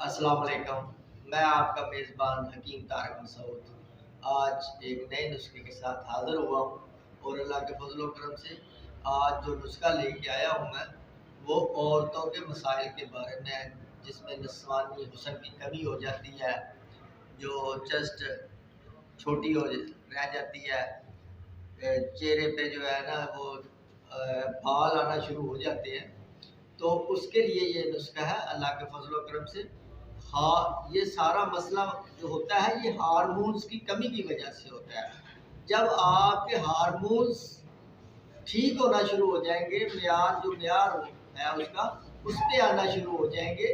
अस्सलाम वालेकुम। मैं आपका मेज़बान हकीम तारक मसूद आज एक नए नुस्खे के साथ हाज़िर हुआ हूँ और अल्लाह के फज़ल व करम से आज जो नुस्खा लेके आया हूँ मैं वो औरतों के मसाइल के बारे में है, जिसमें निस्वानी हुस्न की कमी हो जाती है, जो चेस्ट छोटी हो रह जाती है, चेहरे पे जो है ना वो बाल आना शुरू हो जाते हैं। तो उसके लिए ये नुस्खा है अल्लाह के फज़ल व करम से। हाँ, ये सारा मसला जो होता है ये हार्मोन्स की कमी की वजह से होता है। जब आपके हार्मोन्स ठीक होना शुरू हो जाएंगे, जो म्यार है उसका उस पे आना शुरू हो जाएंगे,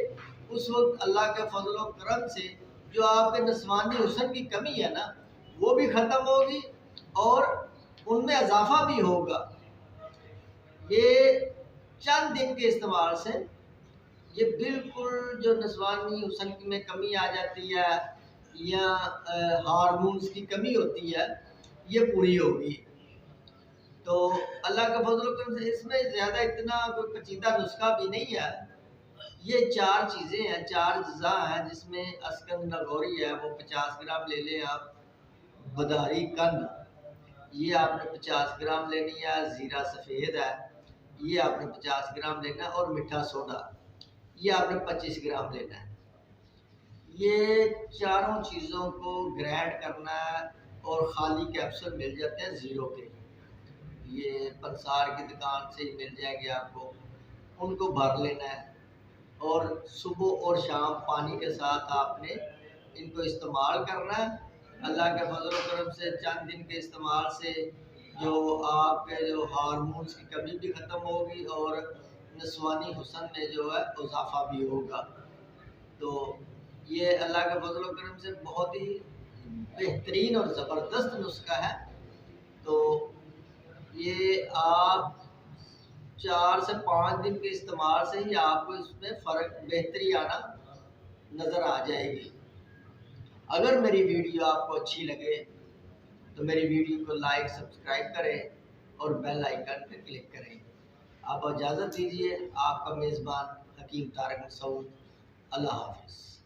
उस वक्त अल्लाह के फजल व करम से जो आपके नस्वानी हुस्न की कमी है ना वो भी ख़त्म होगी और उनमें इजाफा भी होगा। ये चंद दिन के इस्तेमाल से ये बिल्कुल जो नस्वानी हुस्न में कमी आ जाती है या हार्मोन्स की कमी होती है ये पूरी होगी। तो अल्लाह का फजल करम से इसमें ज़्यादा इतना कोई पेचीदा नुस्खा भी नहीं है। ये चार चीज़ें हैं, चार अज़्ज़ा हैं, जिसमें अस्कन नगौरी है वो 50 ग्राम ले लें आप। बदारी कंद ये आपने 50 ग्राम लेनी है। ज़ीरा सफ़ेद है ये आपने 50 ग्राम लेना है और मीठा सोडा ये आपने 25 ग्राम लेना है। ये चारों चीज़ों को ग्राइंड करना है और ख़ाली कैप्सूल मिल जाते हैं ज़ीरो के, ये पंसार की दुकान से ही मिल जाएंगे आपको। उनको भर लेना है और सुबह और शाम पानी के साथ आपने इनको इस्तेमाल करना है। अल्लाह के फजल व करम से चंद दिन के इस्तेमाल से जो आपके जो हार्मोन्स की कमी भी ख़त्म होगी और नस्वानी हुस्न में जो है इजाफा भी होगा। तो ये अल्लाह के फजल व करम से बहुत ही बेहतरीन और ज़बरदस्त नुस्खा है। तो ये आप 4 से 5 दिन के इस्तेमाल से ही आपको इसमें फ़र्क बेहतरी आना नज़र आ जाएगी। अगर मेरी वीडियो आपको अच्छी लगे तो मेरी वीडियो को लाइक सब्सक्राइब करें और बेल आइकन पर क्लिक करें। आप इजाज़त दीजिए, आपका मेज़बान हकीम तारक मसूद। अल्लाह हाफ़िज़।